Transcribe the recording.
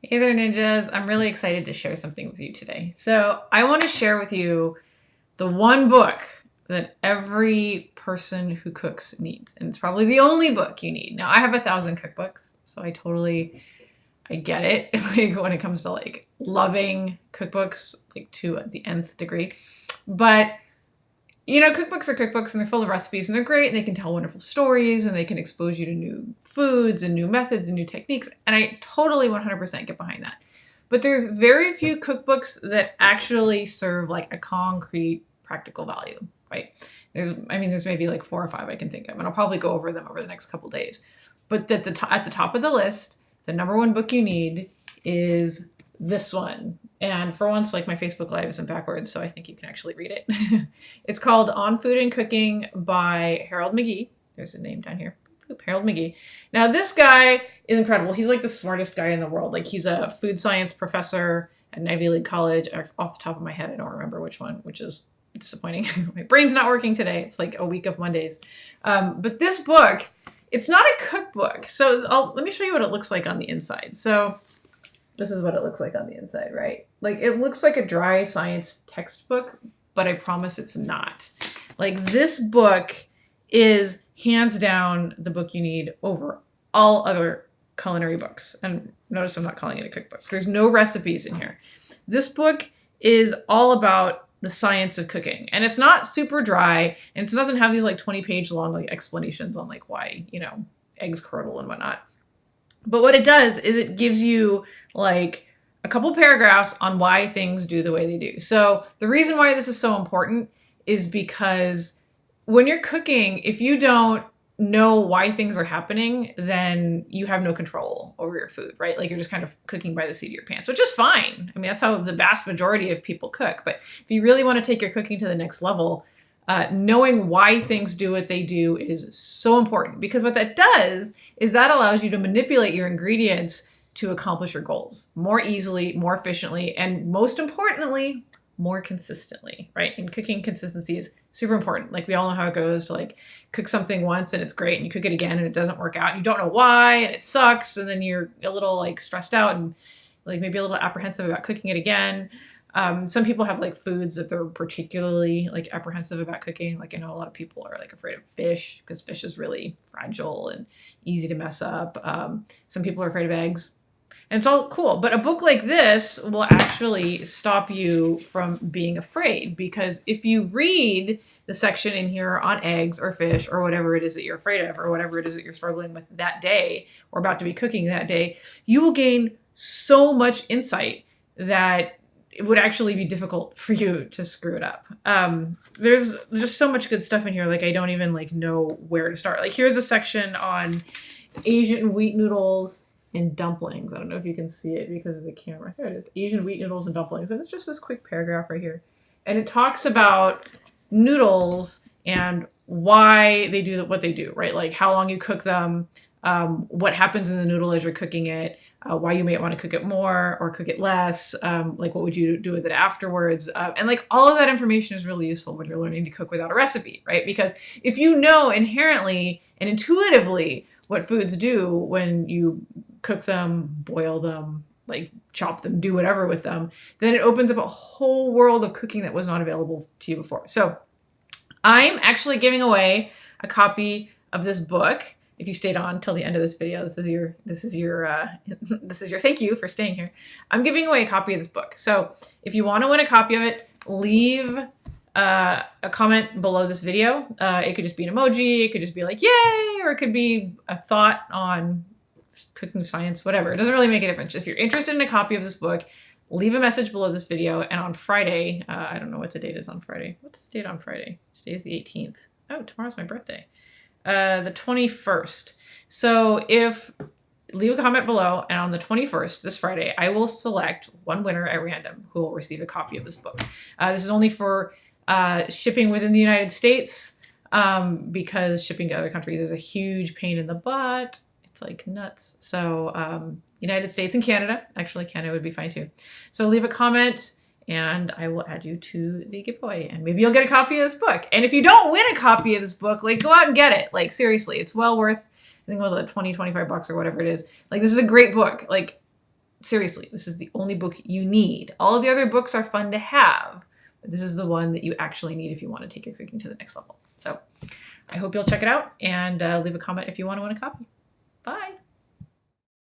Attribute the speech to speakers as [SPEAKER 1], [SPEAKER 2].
[SPEAKER 1] Hey there, ninjas. I'm really excited to share something with you today. So, I want to share with you the one book that every person who cooks needs. And it's probably the only book you need. Now, I have 1,000 cookbooks, so I get it like when it comes to like loving cookbooks like to the nth degree. But cookbooks are cookbooks and they're full of recipes and they're great and they can tell wonderful stories and they can expose you to new foods and new methods and new techniques. And I totally 100% get behind that. But there's very few cookbooks that actually serve like a concrete practical value, right? There's maybe like 4 or 5 I can think of, and I'll probably go over them over the next couple days. But at the top of the list, the number one book you need is this one. And for once, like my Facebook Live isn't backwards, so I think you can actually read it. It's called On Food and Cooking by Harold McGee. There's his name down here. Harold McGee. Now, this guy is incredible. He's like the smartest guy in the world. Like, he's a food science professor at an Ivy League college. Off the top of my head, I don't remember which one, which is disappointing. My brain's not working today. It's like a week of Mondays. But this book, it's not a cookbook. So let me show you what it looks like on the inside. So this is what it looks like on the inside, right? Like, it looks like a dry science textbook, but I promise it's not. Like, this book is hands down the book you need over all other culinary books. And notice I'm not calling it a cookbook. There's no recipes in here. This book is all about the science of cooking. And it's not super dry, and it doesn't have these like 20-page long like explanations on like why, eggs curdle and whatnot. But what it does is it gives you like a couple paragraphs on why things do the way they do. So the reason why this is so important is because when you're cooking, if you don't know why things are happening, then you have no control over your food, right? Like, you're just kind of cooking by the seat of your pants, which is fine. I mean, that's how the vast majority of people cook. But if you really want to take your cooking to the next level, knowing why things do what they do is so important, because what that does is that allows you to manipulate your ingredients to accomplish your goals more easily, more efficiently, and most importantly, more consistently, right? And cooking consistency is super important. Like, we all know how it goes to like cook something once and it's great, and you cook it again and it doesn't work out and you don't know why and it sucks, and then you're a little like stressed out and like maybe a little apprehensive about cooking it again. Some people have like foods that they're particularly like apprehensive about cooking. Like, I know a lot of people are like afraid of fish because fish is really fragile and easy to mess up. Some people are afraid of eggs. And it's all cool. But a book like this will actually stop you from being afraid, because if you read the section in here on eggs or fish or whatever it is that you're afraid of, or whatever it is that you're struggling with that day or about to be cooking that day, you will gain so much insight that it would actually be difficult for you to screw it up. There's just so much good stuff in here. Like, I don't even like know where to start. Like, here's a section on Asian wheat noodles and dumplings. I don't know if you can see it because of the camera. There it is. Asian wheat noodles and dumplings. And it's just this quick paragraph right here. And it talks about noodles and why they do what they do, right? Like, how long you cook them, what happens in the noodle as you're cooking it, why you may want to cook it more or cook it less, like what would you do with it afterwards. And like, all of that information is really useful when you're learning to cook without a recipe, right? Because if you know inherently and intuitively what foods do when you cook them, boil them, like chop them, do whatever with them, then it opens up a whole world of cooking that was not available to you before. So I'm actually giving away a copy of this book. If you stayed on till the end of this video, this is your thank you for staying here. I'm giving away a copy of this book. So if you want to win a copy of it, leave a comment below this video. It could just be an emoji, it could just be like yay, or it could be a thought on cooking science, whatever. It doesn't really make a difference. If you're interested in a copy of this book, leave a message below this video. And on Friday, I don't know what the date is on Friday. What's the date on Friday? Today's the 18th. Oh, tomorrow's my birthday. The 21st. So leave a comment below, and on the 21st, this Friday, I will select one winner at random who will receive a copy of this book. This is only for shipping within the United States, because shipping to other countries is a huge pain in the butt. It's like nuts. So United States and Canada. Actually, Canada would be fine too. So leave a comment and I will add you to the giveaway. And maybe you'll get a copy of this book. And if you don't win a copy of this book, like, go out and get it. Like, seriously, it's well worth, I think, well, $20, $25 or whatever it is. Like, this is a great book. Like, seriously, this is the only book you need. All of the other books are fun to have, but this is the one that you actually need if you want to take your cooking to the next level. So I hope you'll check it out and leave a comment if you want a copy. Bye.